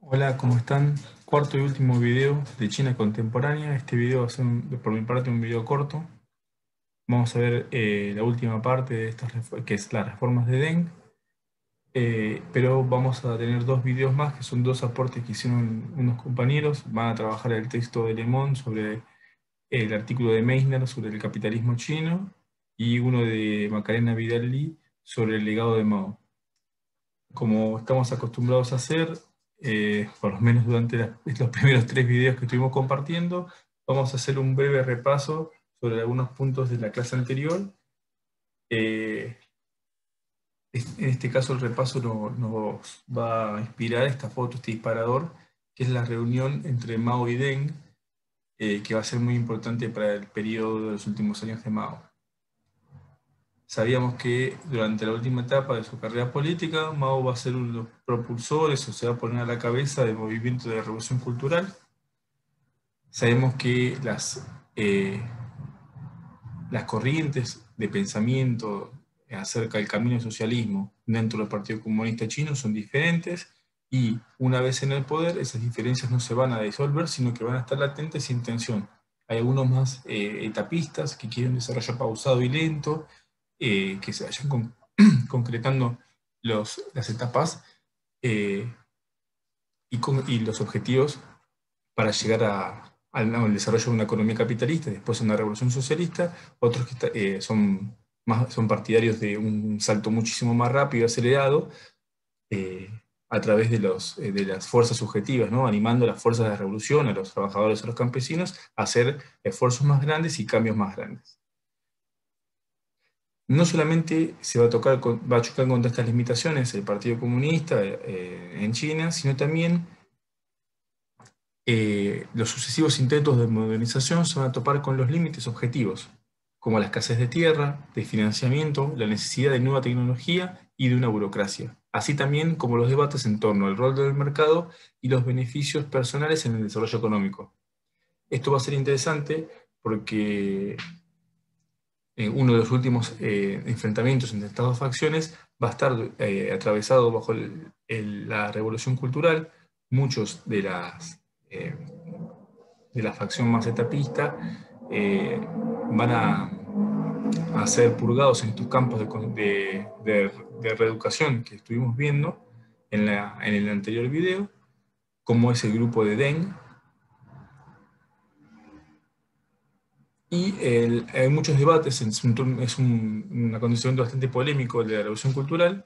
Hola, ¿cómo están? Cuarto y último video de China contemporánea. Este video va a ser, por mi parte, un video corto. Vamos a ver la última parte de estas que es las reformas de Deng. Pero vamos a tener dos videos más, que son dos aportes que hicieron unos compañeros. Van a trabajar el texto de Le Monde sobre el artículo de Meissner sobre el capitalismo chino y uno de Macarena Vidal-Lee sobre el legado de Mao. Como estamos acostumbrados a hacer, por lo menos durante los primeros tres videos que estuvimos compartiendo, vamos a hacer un breve repaso sobre algunos puntos de la clase anterior. Eh, en este caso el repaso nos va a inspirar esta foto, este disparador, que es la reunión entre Mao y Deng, que va a ser muy importante para el periodo de los últimos años de Mao. Sabíamos que durante la última etapa de su carrera política, Mao va a ser uno de los propulsores o se va a poner a la cabeza del movimiento de revolución cultural. Sabemos que las corrientes de pensamiento acerca del camino del socialismo dentro del Partido Comunista Chino son diferentes y una vez en el poder esas diferencias no se van a disolver, sino que van a estar latentes sin tensión. Hay algunos más etapistas que quieren desarrollo pausado y lento, que se vayan concretando las etapas eh, y los objetivos para llegar al desarrollo de una economía capitalista, después una revolución socialista. Otros que son partidarios de un salto muchísimo más rápido y acelerado, eh, a través de las fuerzas subjetivas, ¿no? Animando a las fuerzas de la revolución, a los trabajadores, a los campesinos, a hacer esfuerzos más grandes y cambios más grandes. No solamente va a chocar contra estas limitaciones el Partido Comunista en China, sino también los sucesivos intentos de modernización se van a topar con los límites objetivos, como la escasez de tierra, de financiamiento, la necesidad de nueva tecnología y de una burocracia, así también como los debates en torno al rol del mercado y los beneficios personales en el desarrollo económico. Esto va a ser interesante porque uno de los últimos enfrentamientos entre estas dos facciones va a estar atravesado bajo la revolución cultural. Muchos eh, de la facción más etapista van a ser purgados en estos campos de reeducación que estuvimos viendo en el anterior video, como es el grupo de Deng. Y hay muchos debates, un acontecimiento bastante polémico de la revolución cultural,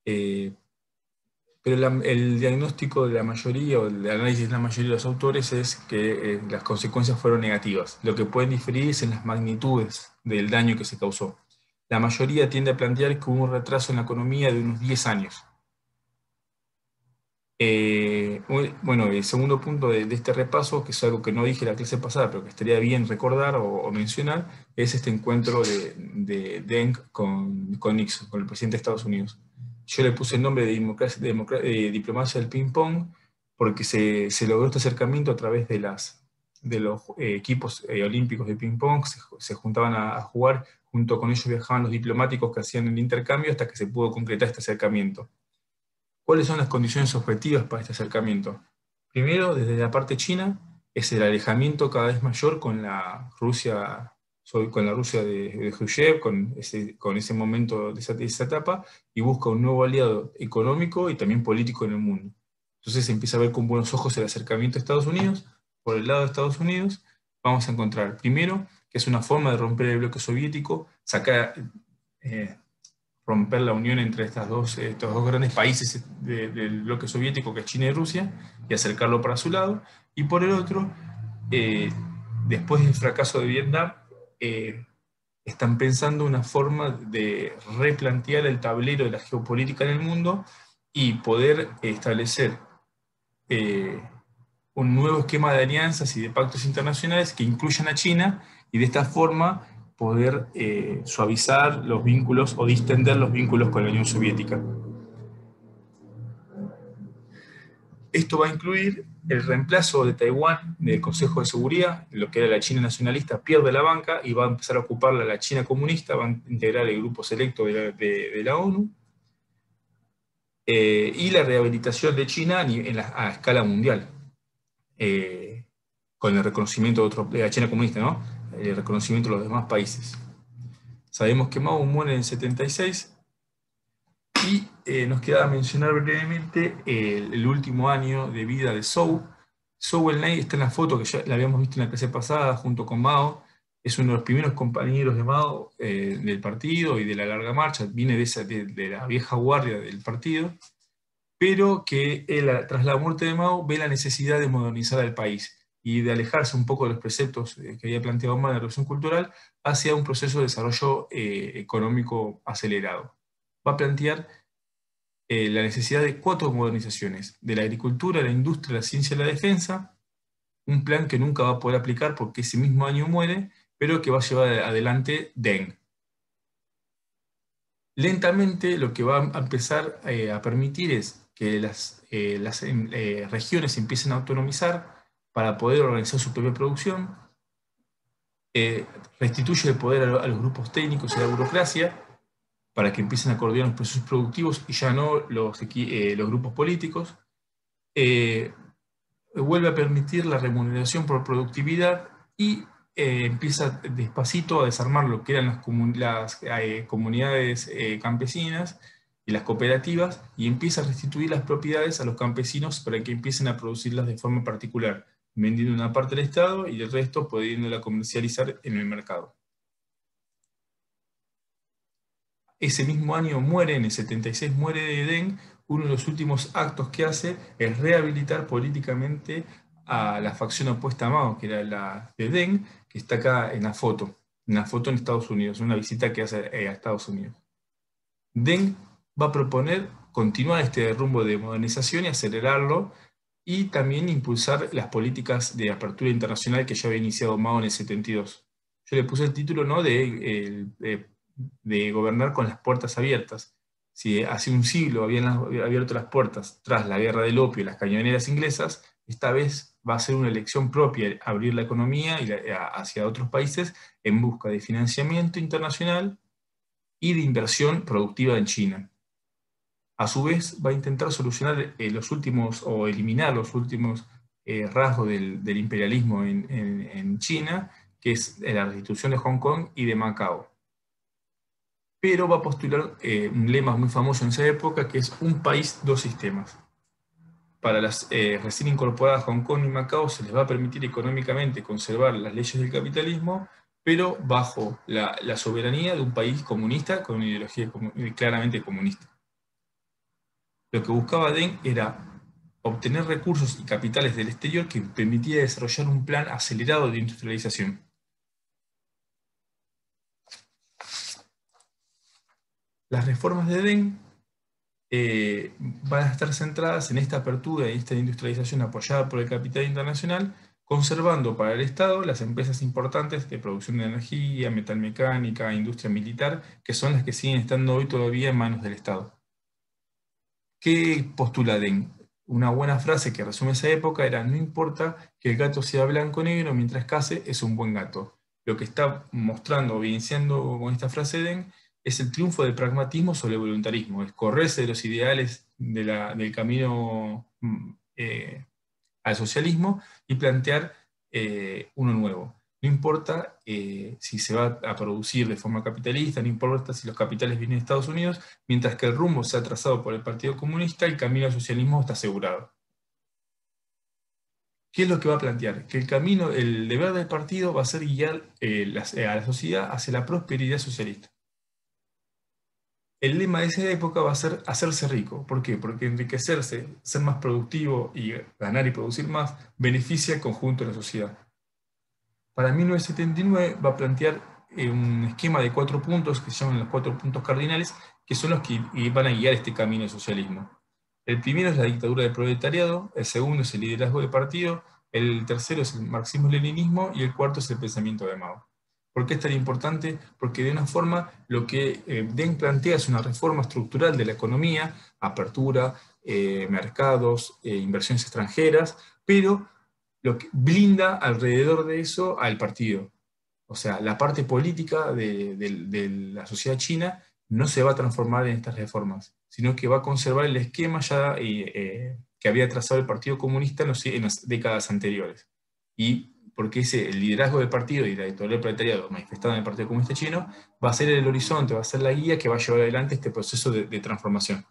eh, pero el diagnóstico de la mayoría, o el análisis de la mayoría de los autores, es que las consecuencias fueron negativas. Lo que pueden diferir es en las magnitudes del daño que se causó. La mayoría tiende a plantear que hubo un retraso en la economía de unos 10 años. Bueno, el segundo punto de este repaso, que es algo que no dije la clase pasada, pero que estaría bien recordar o mencionar, es este encuentro de Deng con Nixon, con el presidente de Estados Unidos. Yo le puse el nombre de diplomacia del ping-pong porque se logró este acercamiento a través de los equipos olímpicos de ping-pong. Se juntaban a jugar, junto con ellos viajaban los diplomáticos que hacían el intercambio hasta que se pudo concretar este acercamiento. ¿Cuáles son las condiciones objetivas para este acercamiento? Primero, desde la parte china, es el alejamiento cada vez mayor con la Rusia de Khrushchev, con ese momento de esa etapa, y busca un nuevo aliado económico y también político en el mundo. Entonces se empieza a ver con buenos ojos el acercamiento a Estados Unidos. Por el lado de Estados Unidos, vamos a encontrar, primero, que es una forma de romper el bloque soviético, eh, romper la unión entre estos dos grandes países del bloque soviético, que es China y Rusia, y acercarlo para su lado. Y por el otro, eh, después del fracaso de Vietnam, eh, están pensando una forma de replantear el tablero de la geopolítica en el mundo y poder establecer eh, un nuevo esquema de alianzas y de pactos internacionales que incluyan a China y de esta forma poder suavizar los vínculos o distender los vínculos con la Unión Soviética. Esto va a incluir el reemplazo de Taiwán del Consejo de Seguridad. Lo que era la China nacionalista pierde la banca y va a empezar a ocuparla la China comunista, va a integrar el grupo selecto de la ONU. y la rehabilitación de China a escala mundial, con el reconocimiento de la China comunista, ¿no? El reconocimiento de los demás países. Sabemos que Mao muere en el 76 y nos queda mencionar brevemente el último año de vida de Zhou. Zhou Enlai está en la foto que ya la habíamos visto en la clase pasada junto con Mao. Es uno de los primeros compañeros de Mao del partido y de la larga marcha. Viene de la vieja guardia del partido, pero que él, tras la muerte de Mao, ve la necesidad de modernizar al país y de alejarse un poco de los preceptos que había planteado Mao en la Revolución Cultural hacia un proceso de desarrollo económico acelerado. Va a plantear la necesidad de 4 modernizaciones: de la agricultura, la industria, la ciencia y la defensa, un plan que nunca va a poder aplicar porque ese mismo año muere, pero que va a llevar adelante Deng. Lentamente lo que va a empezar a permitir es que las regiones empiecen a autonomizar para poder organizar su propia producción, restituye el poder a los grupos técnicos y a la burocracia para que empiecen a coordinar los procesos productivos y ya no los grupos políticos, vuelve a permitir la remuneración por productividad y empieza despacito a desarmar lo que eran las comunidades campesinas y las cooperativas, y empieza a restituir las propiedades a los campesinos para que empiecen a producirlas de forma particular, vendiendo una parte al Estado y el resto pudiéndola comercializar en el mercado. Ese mismo año muere, en el 76 muere Deng. Uno de los últimos actos que hace es rehabilitar políticamente a la facción opuesta a Mao, que era la de Deng, que está acá en la foto en Estados Unidos, una visita que hace a Estados Unidos. Deng va a proponer continuar este rumbo de modernización y acelerarlo, y también impulsar las políticas de apertura internacional que ya había iniciado Mao en el 72. Yo le puse el título, ¿no?, de gobernar con las puertas abiertas. Si hace un siglo habían abierto las puertas tras la guerra del opio y las cañoneras inglesas, esta vez va a ser una elección propia abrir la economía hacia otros países en busca de financiamiento internacional y de inversión productiva en China. A su vez, va a intentar solucionar los últimos, o eliminar los últimos rasgos del imperialismo en China, que es la restitución de Hong Kong y de Macao. Pero va a postular un lema muy famoso en esa época, que es un país, dos sistemas. Para las recién incorporadas Hong Kong y Macao se les va a permitir económicamente conservar las leyes del capitalismo, pero bajo la soberanía de un país comunista con una ideología claramente comunista. Lo que buscaba Deng era obtener recursos y capitales del exterior que permitía desarrollar un plan acelerado de industrialización. Las reformas de Deng van a estar centradas en esta apertura y esta industrialización apoyada por el capital internacional, conservando para el Estado las empresas importantes de producción de energía, metalmecánica, industria militar, que son las que siguen estando hoy todavía en manos del Estado. ¿Qué postula Deng? Una buena frase que resume esa época era: no importa que el gato sea blanco o negro, mientras case es un buen gato. Lo que está mostrando, evidenciando con esta frase Deng, es el triunfo del pragmatismo sobre el voluntarismo, es correrse de los ideales del camino al socialismo y plantear uno nuevo. No importa si se va a producir de forma capitalista, no importa si los capitales vienen de Estados Unidos, mientras que el rumbo sea trazado por el Partido Comunista, el camino al socialismo está asegurado. ¿Qué es lo que va a plantear? Que el deber del partido va a ser guiar a la sociedad hacia la prosperidad socialista. El lema de esa época va a ser hacerse rico. ¿Por qué? Porque enriquecerse, ser más productivo y ganar y producir más, beneficia al conjunto de la sociedad. Para 1979 va a plantear un esquema de 4 puntos que se llaman los 4 puntos cardinales, que son los que van a guiar este camino del socialismo. El primero es la dictadura del proletariado, el segundo es el liderazgo del partido, el tercero es el marxismo-leninismo y el cuarto es el pensamiento de Mao. ¿Por qué es tan importante? Porque de una forma lo que Deng plantea es una reforma estructural de la economía, apertura, mercados, inversiones extranjeras, pero lo que blinda alrededor de eso al partido. O sea, la parte política de la sociedad china no se va a transformar en estas reformas, sino que va a conservar el esquema ya que había trazado el Partido Comunista en las décadas anteriores. Y porque el liderazgo del partido y la editorial del proletariado manifestada en el Partido Comunista Chino va a ser el horizonte, va a ser la guía que va a llevar adelante este proceso de transformación.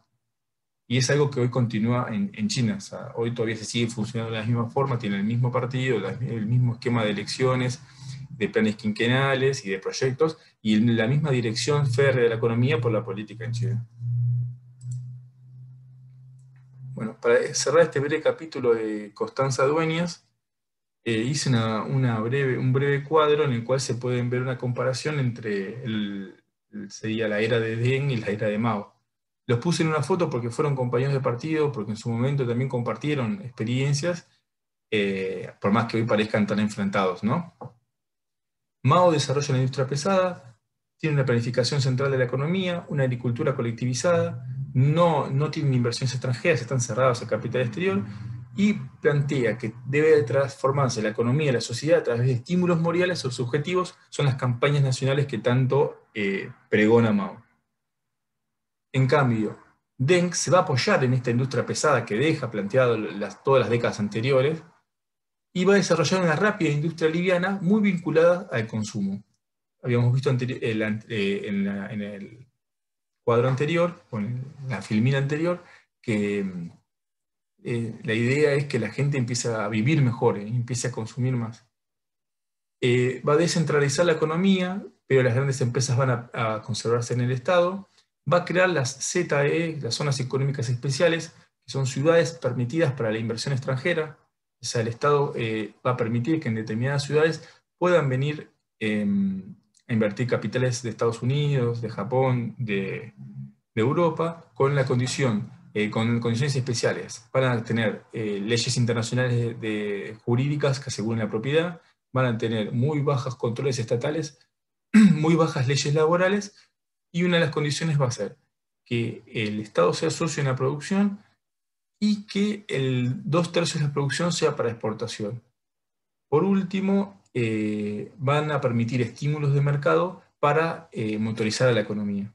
Y es algo que hoy continúa en China. O sea, hoy todavía se sigue funcionando de la misma forma, tiene el mismo partido, el mismo esquema de elecciones, de planes quinquenales y de proyectos, y la misma dirección férrea de la economía por la política en China. Bueno, para cerrar este breve capítulo de Constanza Dueñas, hice un breve cuadro en el cual se pueden ver una comparación entre sería la era de Deng y la era de Mao. Los puse en una foto porque fueron compañeros de partido, porque en su momento también compartieron experiencias, por más que hoy parezcan tan enfrentados, ¿no? Mao desarrolla la industria pesada, tiene una planificación central de la economía, una agricultura colectivizada, no tienen inversiones extranjeras, están cerrados al capital exterior, y plantea que debe transformarse la economía y la sociedad a través de estímulos morales o subjetivos, son las campañas nacionales que tanto pregona Mao. En cambio, Deng se va a apoyar en esta industria pesada que deja planteado todas las décadas anteriores, y va a desarrollar una rápida industria liviana muy vinculada al consumo. Habíamos visto en el cuadro anterior, o en la filmina anterior, que la idea es que la gente empiece a vivir mejor, empiece a consumir más. Va a descentralizar la economía, pero las grandes empresas van a conservarse en el Estado. Va a crear las ZEE, las zonas económicas especiales, que son ciudades permitidas para la inversión extranjera. O sea, el Estado va a permitir que en determinadas ciudades puedan venir a invertir capitales de Estados Unidos, de Japón, de Europa, con la condición, con condiciones especiales. Van a tener leyes internacionales jurídicas que aseguren la propiedad, van a tener muy bajos controles estatales, muy bajas leyes laborales, y una de las condiciones va a ser que el Estado sea socio en la producción y que el 2/3 de la producción sea para exportación. Por último, van a permitir estímulos de mercado para motorizar a la economía.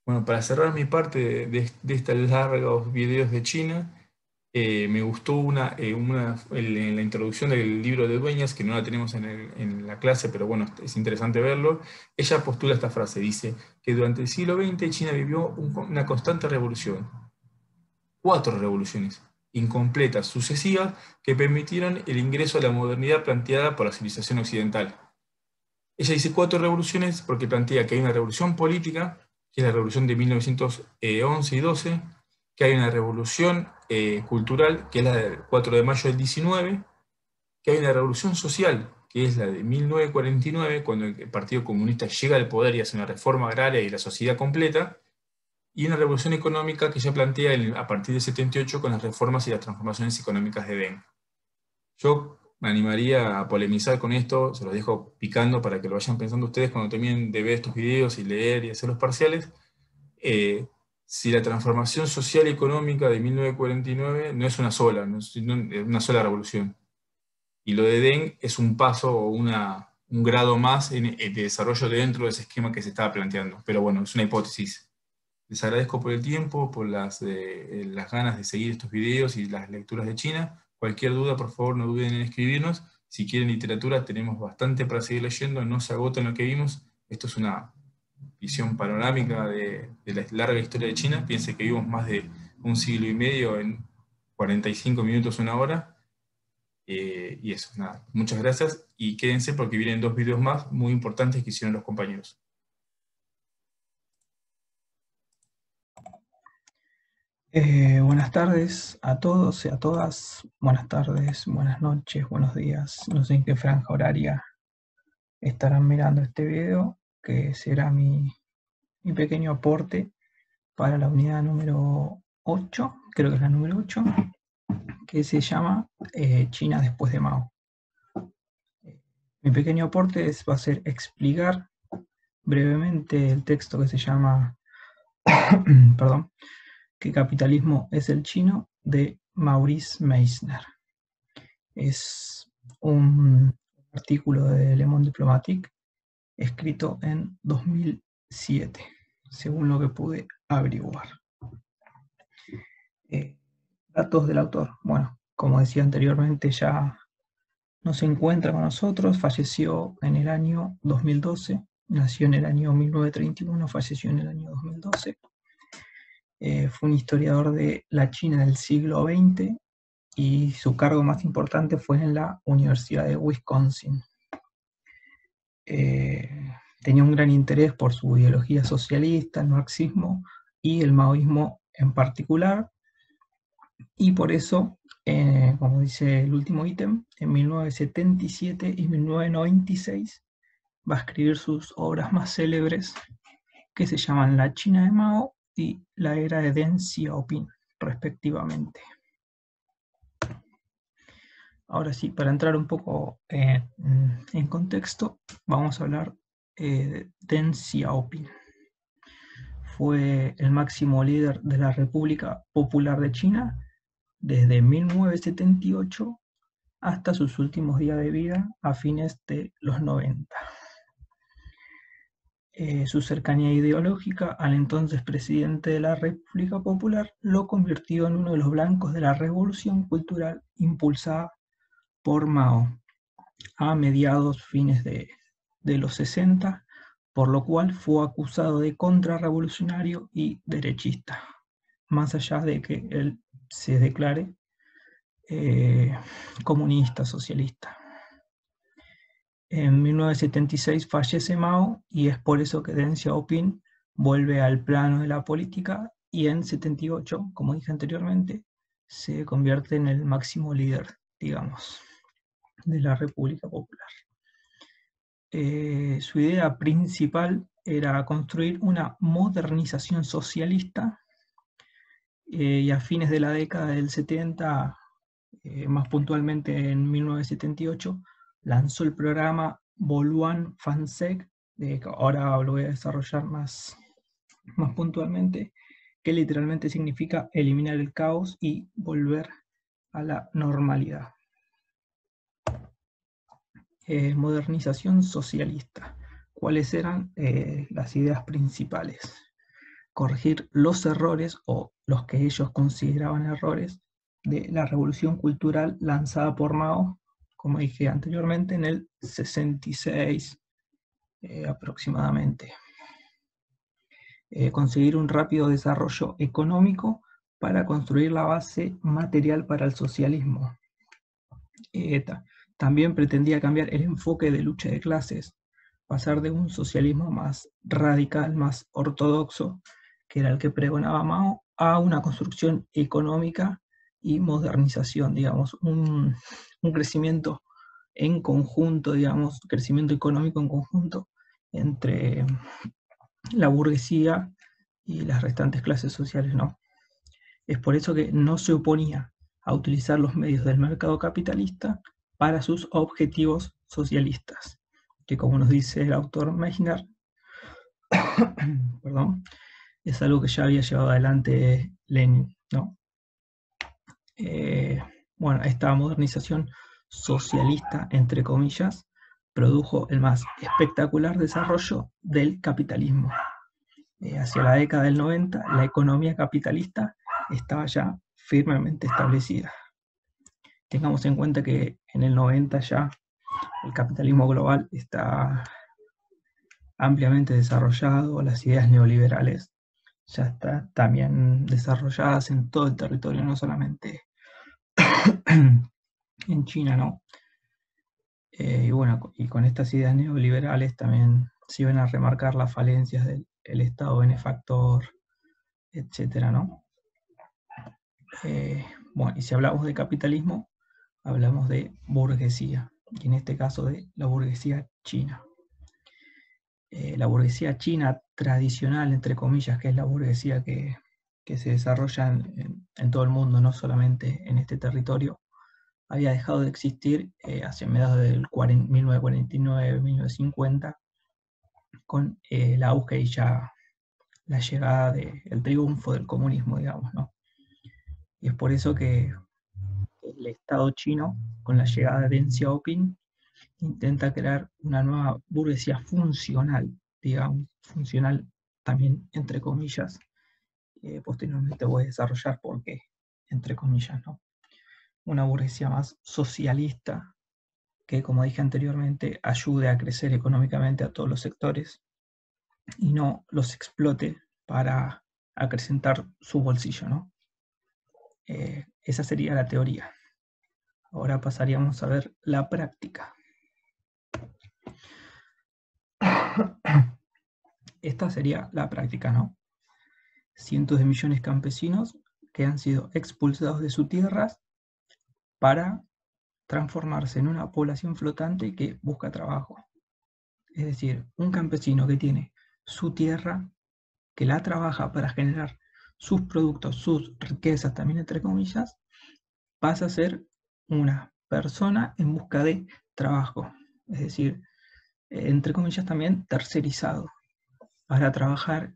Bueno, para cerrar mi parte de estos largos videos de China, me gustó en la introducción del libro de Dueñas, que no la tenemos en la clase, pero bueno, es interesante verlo. Ella postula esta frase, dice que durante el siglo XX China vivió una constante revolución, 4 revoluciones incompletas, sucesivas, que permitieron el ingreso a la modernidad planteada por la civilización occidental. Ella dice 4 revoluciones porque plantea que hay una revolución política, que es la revolución de 1911 y 12, que hay una revolución cultural, que es la del 4 de mayo del 19, que hay una revolución social, que es la de 1949, cuando el Partido Comunista llega al poder y hace una reforma agraria y la sociedad completa, y una revolución económica que ya plantea a partir del 78 con las reformas y las transformaciones económicas de Deng. Yo me animaría a polemizar con esto, se los dejo picando para que lo vayan pensando ustedes cuando terminen de ver estos videos y leer y hacer los parciales. Si la transformación social y económica de 1949 no es una sola, no es una sola revolución. Y lo de Deng es un paso o un grado más de desarrollo dentro de ese esquema que se estaba planteando. Pero bueno, es una hipótesis. Les agradezco por el tiempo, por las ganas de seguir estos videos y las lecturas de China. Cualquier duda, por favor, no duden en escribirnos. Si quieren literatura, tenemos bastante para seguir leyendo, no se agota en lo que vimos. Esto es una visión panorámica de la larga historia de China. Piense que vivimos más de un siglo y medio en 45 minutos, una hora. Y eso, nada. Muchas gracias y quédense porque vienen 2 videos más muy importantes que hicieron los compañeros. Buenas tardes a todos y a todas. Buenas tardes, buenas noches, buenos días. No sé en qué franja horaria estarán mirando este video, que será mi pequeño aporte para la unidad número 8, creo que es la número 8, que se llama China después de Mao. Mi pequeño aporte va a ser explicar brevemente el texto que se llama perdón, ¿Qué capitalismo es el chino?, de Maurice Meissner. Es un artículo de Le Monde Diplomatique escrito en 2007. según lo que pude averiguar. Datos del autor. Bueno, como decía anteriormente, ya no se encuentra con nosotros, falleció en el año 2012, nació en el año 1931, falleció en el año 2012. Fue un historiador de la China del siglo XX y su cargo más importante fue en la Universidad de Wisconsin. Tenía un gran interés por su ideología socialista, el marxismo y el maoísmo en particular, y por eso, como dice el último ítem, en 1977 y 1996 va a escribir sus obras más célebres, que se llaman La China de Mao y La Era de Deng Xiaoping, respectivamente. Ahora sí, para entrar un poco en contexto, vamos a hablar de Deng Xiaoping. Fue el máximo líder de la República Popular de China desde 1978 hasta sus últimos días de vida a fines de los 90. Su cercanía ideológica al entonces presidente de la República Popular lo convirtió en uno de los blancos de la revolución cultural impulsada por Mao a mediados fines de los 60, por lo cual fue acusado de contrarrevolucionario y derechista, más allá de que él se declare comunista, socialista. En 1976 fallece Mao y es por eso que Deng Xiaoping vuelve al plano de la política y en 78, como dije anteriormente, se convierte en el máximo líder, digamos, de la República Popular. Su idea principal era construir una modernización socialista y a fines de la década del 70, más puntualmente en 1978, lanzó el programa Boluan Fansec, que ahora lo voy a desarrollar más puntualmente, que literalmente significa eliminar el caos y volver a la normalidad. Modernización socialista. ¿Cuáles eran las ideas principales? Corregir los errores o los que ellos consideraban errores de la revolución cultural lanzada por Mao, como dije anteriormente, en el 66 aproximadamente. Conseguir un rápido desarrollo económico para construir la base material para el socialismo. También pretendía cambiar el enfoque de lucha de clases, pasar de un socialismo más radical, más ortodoxo, que era el que pregonaba Mao, a una construcción económica y modernización, digamos, un crecimiento en conjunto, digamos, crecimiento económico en conjunto entre la burguesía y las restantes clases sociales, ¿no? Es por eso que no se oponía a utilizar los medios del mercado capitalista para sus objetivos socialistas, que como nos dice el autor Meissner, perdón, es algo que ya había llevado adelante Lenin, ¿no? Bueno, esta modernización socialista, entre comillas, produjo el más espectacular desarrollo del capitalismo. Hacia la década del 90, la economía capitalista estaba ya firmemente establecida. Tengamos en cuenta que en el 90 ya el capitalismo global está ampliamente desarrollado, las ideas neoliberales ya están también desarrolladas en todo el territorio, no solamente en China, ¿no? Y bueno, y con estas ideas neoliberales también se iban a remarcar las falencias del Estado benefactor, etcétera, ¿no? Bueno, y si hablamos de capitalismo, hablamos de burguesía, y en este caso de la burguesía china. La burguesía china tradicional, entre comillas, que es la burguesía que se desarrolla en todo el mundo, no solamente en este territorio, había dejado de existir hacia mediados del 1949-1950, con el auge y ya la llegada del triunfo del comunismo, digamos, ¿no? Y es por eso que el Estado chino, con la llegada de Deng Xiaoping, intenta crear una nueva burguesía funcional, digamos, funcional también entre comillas. Posteriormente voy a desarrollar por qué, entre comillas, ¿no? Una burguesía más socialista que, como dije anteriormente, ayude a crecer económicamente a todos los sectores y no los explote para acrecentar su bolsillo, ¿no? Esa sería la teoría. Ahora pasaríamos a ver la práctica. Esta sería la práctica, ¿no? Cientos de millones de campesinos que han sido expulsados de sus tierras para transformarse en una población flotante que busca trabajo. Es decir, un campesino que tiene su tierra, que la trabaja para generar sus productos, sus riquezas también entre comillas, pasa a ser una persona en busca de trabajo. Es decir, entre comillas también tercerizado para trabajar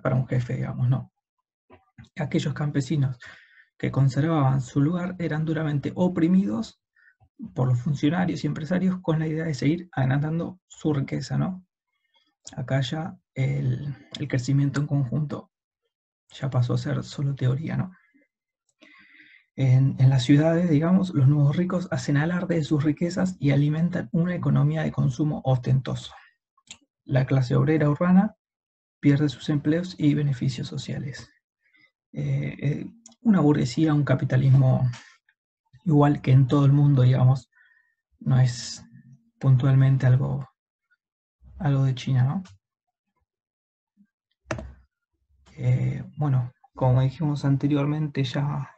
para un jefe, digamos, ¿no? Aquellos campesinos que conservaban su lugar eran duramente oprimidos por los funcionarios y empresarios con la idea de seguir agrandando su riqueza, ¿no? Acá ya el crecimiento en conjunto ya pasó a ser solo teoría, ¿no? En las ciudades, digamos, los nuevos ricos hacen alarde de sus riquezas y alimentan una economía de consumo ostentoso. La clase obrera urbana pierde sus empleos y beneficios sociales. Una burguesía, un capitalismo igual que en todo el mundo, digamos, no es puntualmente algo de China, ¿no? Bueno, como dijimos anteriormente, ya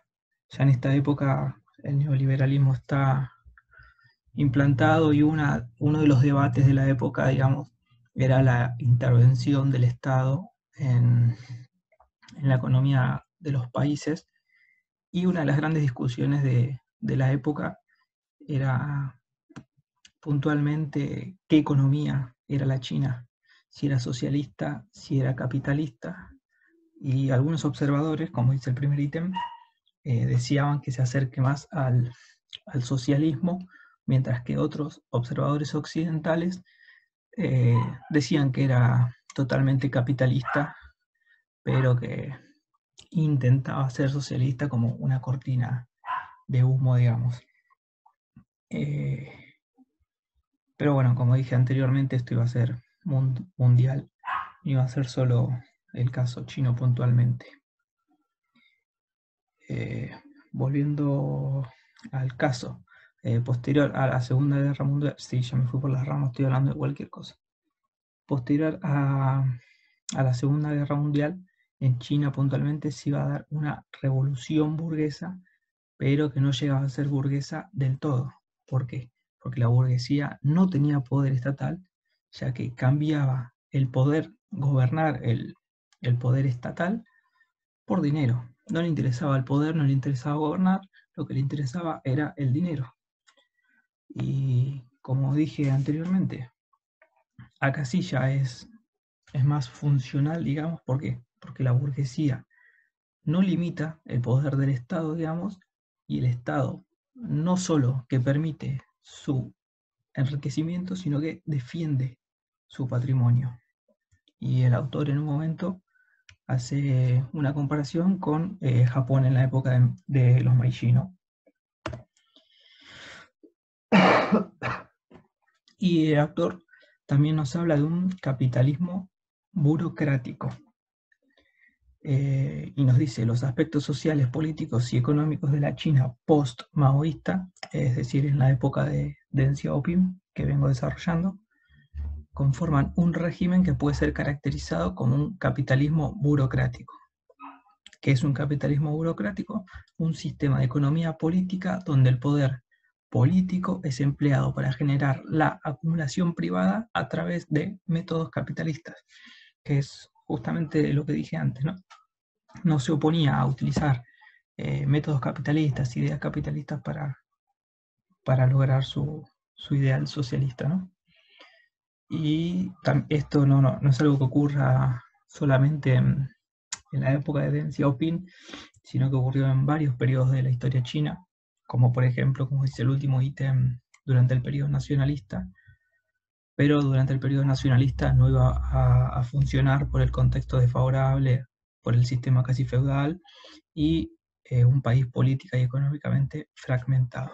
en esta época el neoliberalismo está implantado y uno de los debates de la época, digamos, era la intervención del Estado en la economía de los países, y una de las grandes discusiones de la época era puntualmente qué economía era la China, si era socialista, si era capitalista, y algunos observadores, como dice el primer ítem, deseaban que se acerque más al socialismo, mientras que otros observadores occidentales decían que era totalmente capitalista, pero que intentaba ser socialista como una cortina de humo, digamos. Pero bueno, como dije anteriormente, esto iba a ser mundial, no iba a ser solo el caso chino puntualmente. Volviendo al caso posterior a la Segunda Guerra Mundial, sí, ya me fui por las ramas, estoy hablando de cualquier cosa. Posterior a la Segunda Guerra Mundial, en China puntualmente se iba a dar una revolución burguesa, pero que no llegaba a ser burguesa del todo. ¿Por qué? Porque la burguesía no tenía poder estatal, ya que cambiaba el poder gobernar, el poder estatal, por dinero. No le interesaba el poder, no le interesaba gobernar, lo que le interesaba era el dinero. Y como dije anteriormente, acá sí ya es más funcional, digamos. ¿Por qué? Porque la burguesía no limita el poder del Estado, digamos, y el Estado no solo que permite su enriquecimiento, sino que defiende su patrimonio. Y el autor en un momento hace una comparación con Japón en la época de los Meiji, ¿no? Y el autor también nos habla de un capitalismo burocrático. Y nos dice los aspectos sociales, políticos y económicos de la China post-maoísta, es decir, en la época de Deng Xiaoping, que vengo desarrollando, conforman un régimen que puede ser caracterizado como un capitalismo burocrático. ¿Qué es un capitalismo burocrático? Un sistema de economía política donde el poder político es empleado para generar la acumulación privada a través de métodos capitalistas, que es justamente lo que dije antes, ¿no? No se oponía a utilizar métodos capitalistas, ideas capitalistas para lograr su ideal socialista, ¿no? Y esto no es algo que ocurra solamente en la época de Deng Xiaoping, sino que ocurrió en varios periodos de la historia china, como por ejemplo, como dice el último ítem, durante el periodo nacionalista, pero durante el periodo nacionalista no iba a funcionar por el contexto desfavorable, por el sistema casi feudal y un país política y económicamente fragmentado.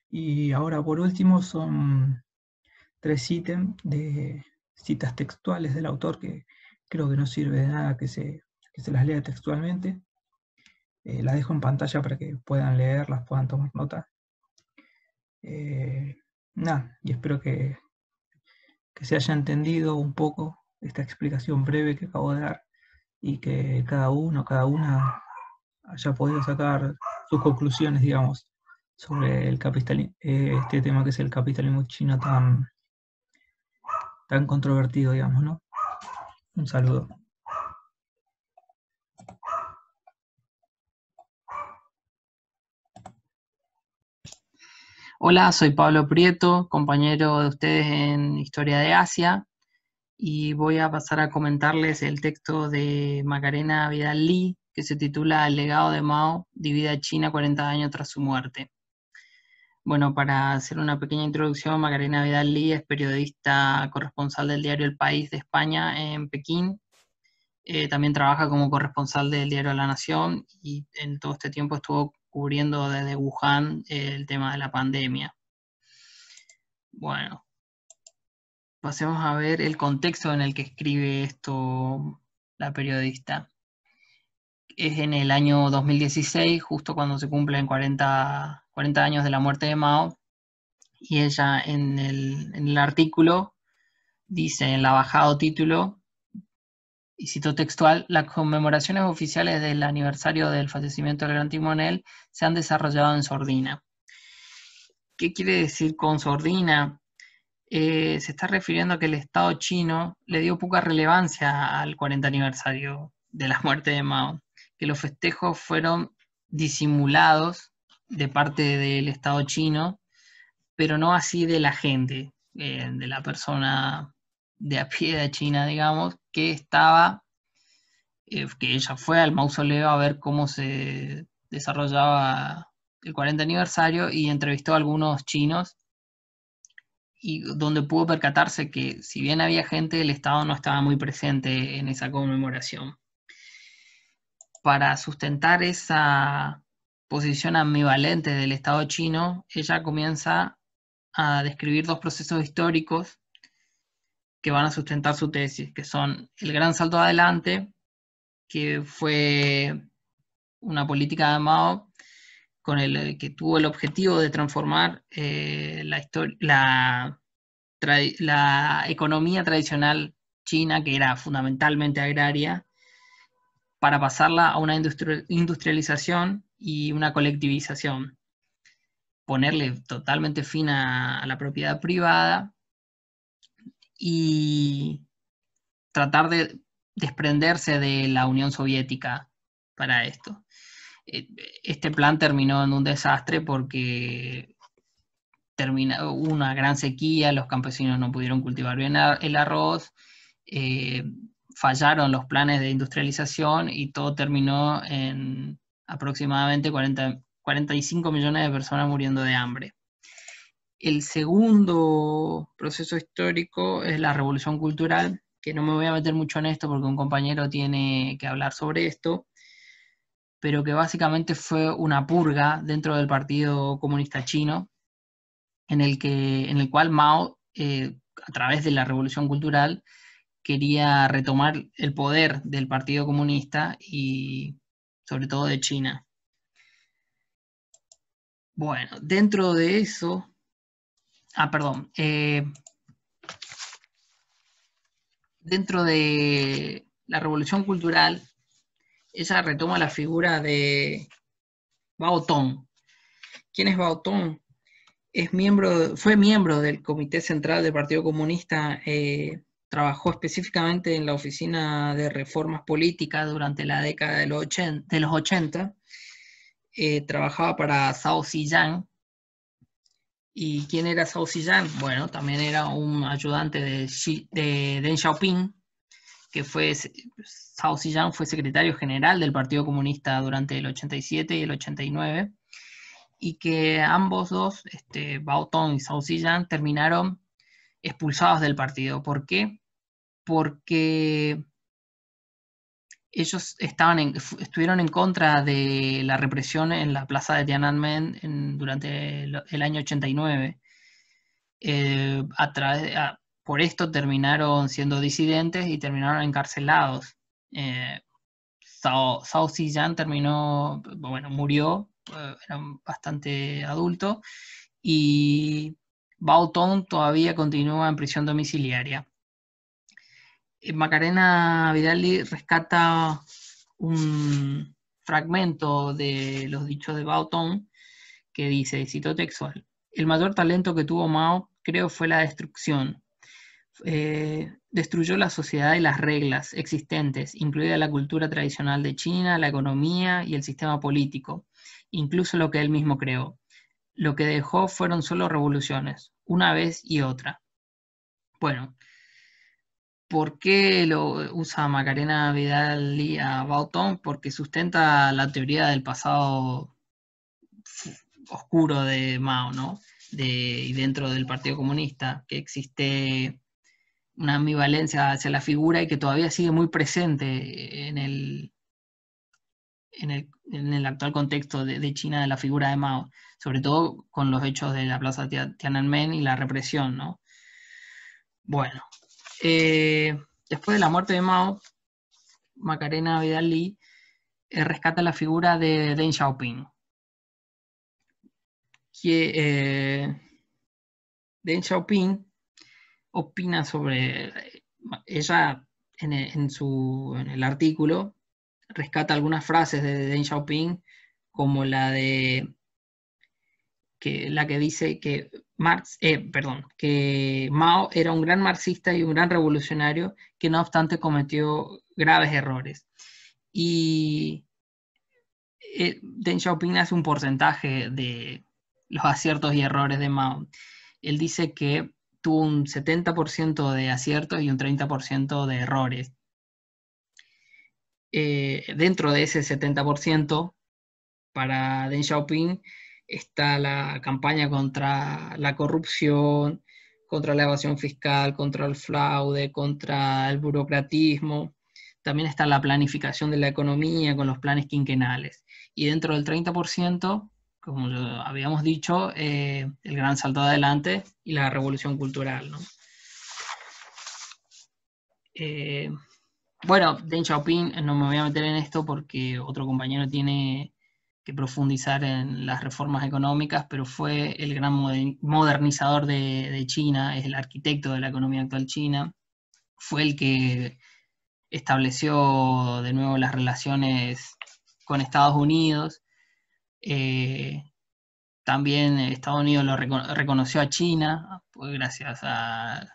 Y ahora por último son 3 ítems de citas textuales del autor que creo que no sirve de nada que se las lea textualmente. Las dejo en pantalla para que puedan leerlas, puedan tomar nota. Nada, y espero que se haya entendido un poco esta explicación breve que acabo de dar y que cada uno, cada una haya podido sacar sus conclusiones, digamos, sobre el este tema que es el capitalismo chino tan controvertido, digamos, ¿no? Un saludo. Hola, soy Pablo Prieto, compañero de ustedes en Historia de Asia, y voy a pasar a comentarles el texto de Macarena Vidal Ly, que se titula El legado de Mao divide a China 40 años tras su muerte. Bueno, para hacer una pequeña introducción, Macarena Vidal Ly es periodista corresponsal del diario El País de España en Pekín. También trabaja como corresponsal del diario La Nación y en todo este tiempo estuvo cubriendo desde Wuhan el tema de la pandemia. Bueno, pasemos a ver el contexto en el que escribe esto la periodista. Es en el año 2016, justo cuando se cumplen 40 años de la muerte de Mao, y ella en el artículo dice, en el bajado título, y cito textual, las conmemoraciones oficiales del aniversario del fallecimiento del gran timonel se han desarrollado en sordina. ¿Qué quiere decir con sordina? Se está refiriendo a que el Estado chino le dio poca relevancia al 40 aniversario de la muerte de Mao, que los festejos fueron disimulados de parte del Estado chino, pero no así de la gente, de la persona de a pie de China, digamos, que ella fue al mausoleo a ver cómo se desarrollaba el 40 aniversario y entrevistó a algunos chinos, y donde pudo percatarse que si bien había gente, el Estado no estaba muy presente en esa conmemoración. Para sustentar esa posición ambivalente del Estado chino, ella comienza a describir 2 procesos históricos que van a sustentar su tesis, que son el Gran Salto Adelante, que fue una política de Mao con el que tuvo el objetivo de transformar la economía tradicional china, que era fundamentalmente agraria, para pasarla a una industrialización y una colectivización, ponerle totalmente fin a la propiedad privada y tratar de desprenderse de la Unión Soviética para esto. Este plan terminó en un desastre porque hubo una gran sequía, los campesinos no pudieron cultivar bien el arroz, fallaron los planes de industrialización y todo terminó en aproximadamente 45 millones de personas muriendo de hambre. El segundo proceso histórico es la Revolución Cultural, que no me voy a meter mucho en esto porque un compañero tiene que hablar sobre esto, pero que básicamente fue una purga dentro del Partido Comunista Chino, en el cual Mao, a través de la Revolución Cultural, quería retomar el poder del Partido Comunista y sobre todo de China. Bueno, dentro de eso... dentro de la Revolución Cultural, ella retoma la figura de Bao Tong. ¿Quién es Bao Tong? Fue miembro del Comité Central del Partido Comunista, trabajó específicamente en la Oficina de Reformas Políticas durante la década de los 80, trabajaba para Zhao Ziyang. ¿Y quién era Zhao Ziyang? Bueno, también era un ayudante de Deng Xiaoping, que Zhao Ziyang fue secretario general del Partido Comunista durante el 87 y el 89, y que ambos dos, Bao Tong y Zhao Ziyang, terminaron expulsados del partido. ¿Por qué? Porque ellos estuvieron en contra de la represión en la plaza de Tiananmen durante el año 89. Por esto terminaron siendo disidentes y terminaron encarcelados. Zhao Ziyan murió, era bastante adulto, y Bao Tong todavía continúa en prisión domiciliaria. Macarena Vidal rescata un fragmento de los dichos de Bao Tong que dice, cito textual: "El mayor talento que tuvo Mao, creo, fue la destrucción. Destruyó la sociedad y las reglas existentes, incluida la cultura tradicional de China, la economía y el sistema político, incluso lo que él mismo creó. Lo que dejó fueron solo revoluciones, una vez y otra". Bueno, ¿por qué lo usa Macarena Vidal a Bao Tong? Porque sustenta la teoría del pasado oscuro de Mao, ¿no? Y dentro del Partido Comunista, que existe una ambivalencia hacia la figura y que todavía sigue muy presente en el actual contexto de China, de la figura de Mao, sobre todo con los hechos de la plaza Tiananmen y la represión, ¿no? Bueno, después de la muerte de Mao, Macarena Vidal rescata la figura de Deng Xiaoping. Deng Xiaoping opina sobre ella en el artículo rescata algunas frases de Deng Xiaoping, como la que dice que que Mao era un gran marxista y un gran revolucionario que no obstante cometió graves errores. Y Deng Xiaoping hace un porcentaje de los aciertos y errores de Mao. Él dice que tuvo un 70% de aciertos y un 30% de errores. Dentro de ese 70%, para Deng Xiaoping está la campaña contra la corrupción, contra la evasión fiscal, contra el fraude, contra el burocratismo. También está la planificación de la economía con los planes quinquenales. Y dentro del 30%, como habíamos dicho, el gran salto adelante y la revolución cultural, ¿no? Bueno, Deng Xiaoping, no me voy a meter en esto porque otro compañero tiene que profundizar en las reformas económicas, pero fue el gran modernizador de China, es el arquitecto de la economía actual china, fue el que estableció de nuevo las relaciones con Estados Unidos. También Estados Unidos lo reconoció a China, pues gracias a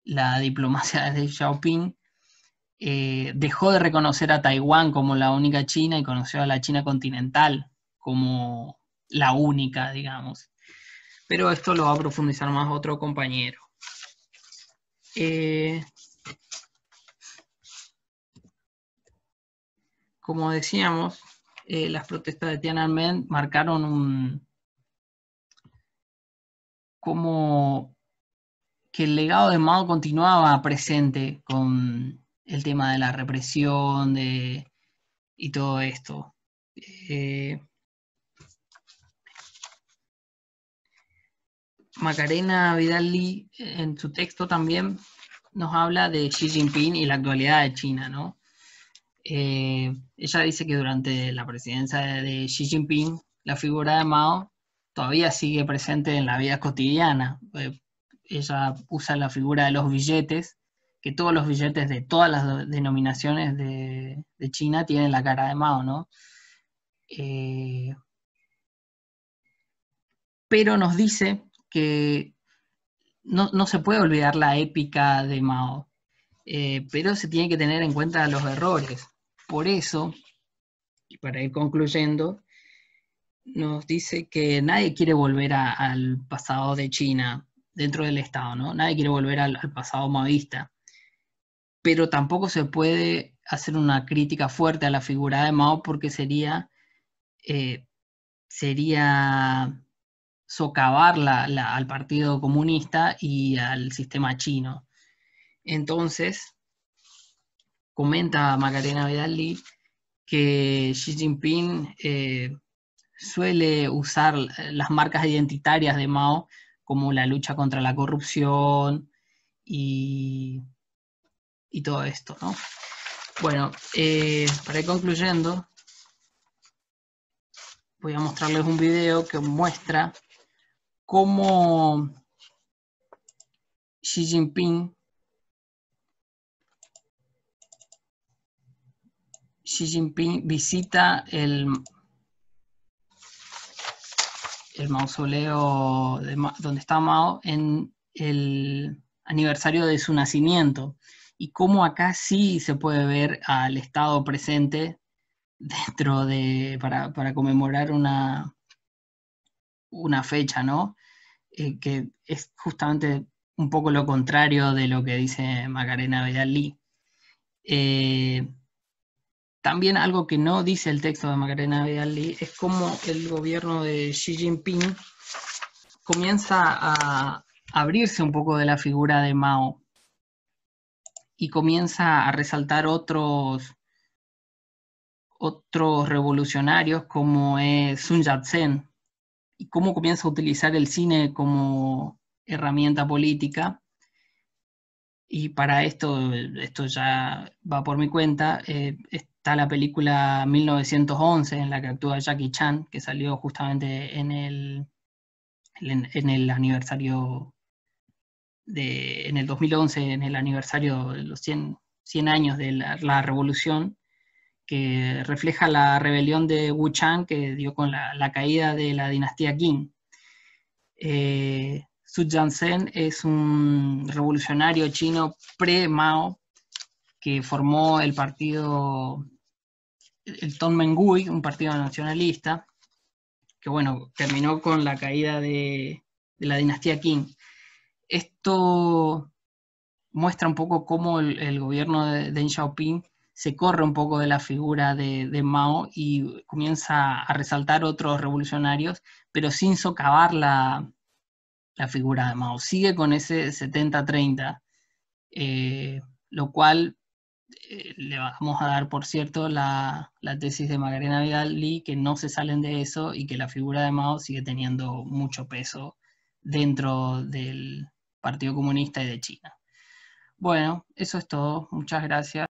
la diplomacia de Xiaoping. Dejó de reconocer a Taiwán como la única China y conoció a la China continental como la única, digamos. Pero esto lo va a profundizar más otro compañero. Como decíamos, las protestas de Tiananmen marcaron como que el legado de Mao continuaba presente con el tema de la represión y todo esto. Macarena Vidal en su texto también nos habla de Xi Jinping y la actualidad de China, ¿no? Ella dice que durante la presidencia de Xi Jinping, la figura de Mao todavía sigue presente en la vida cotidiana. Ella usa la figura de los billetes, que todos los billetes de todas las denominaciones de China tienen la cara de Mao, ¿no? Pero nos dice que no se puede olvidar la épica de Mao, pero se tiene que tener en cuenta los errores. Por eso, y para ir concluyendo, nos dice que nadie quiere volver al pasado de China dentro del Estado, ¿no? Nadie quiere volver al pasado maoísta. Pero tampoco se puede hacer una crítica fuerte a la figura de Mao porque sería socavar al Partido Comunista y al sistema chino. Entonces, comenta Macarena Vidal-Lee que Xi Jinping suele usar las marcas identitarias de Mao, como la lucha contra la corrupción y todo esto, ¿no? Bueno, para ir concluyendo, voy a mostrarles un video que muestra cómo Xi Jinping visita el mausoleo donde está Mao en el aniversario de su nacimiento, y cómo acá sí se puede ver al Estado presente dentro de, para conmemorar una fecha, ¿no? Que es justamente un poco lo contrario de lo que dice Macarena Vidal-Lee. También algo que no dice el texto de Macarena Vidal-Lee es cómo el gobierno de Xi Jinping comienza a abrirse un poco de la figura de Mao y comienza a resaltar otros revolucionarios como es Sun Yat-sen, y cómo comienza a utilizar el cine como herramienta política. Y para esto ya va por mi cuenta, está la película 1911 en la que actúa Jackie Chan, que salió justamente en el aniversario en el 2011, en el aniversario de los 100 años de la revolución, que refleja la rebelión de Wuchang que dio con la caída de la dinastía Qing. Sun Yat-sen es un revolucionario chino pre-Mao que formó el partido, el Tonmengui, un partido nacionalista, que bueno, terminó con la caída de la dinastía Qing. Esto muestra un poco cómo el gobierno de Deng Xiaoping se corre un poco de la figura de Mao y comienza a resaltar otros revolucionarios, pero sin socavar la figura de Mao. Sigue con ese 70-30, lo cual le vamos a dar por cierto la tesis de Macarena Vidal-Lee, que no se salen de eso y que la figura de Mao sigue teniendo mucho peso dentro del Partido Comunista y de China. Bueno, eso es todo. Muchas gracias.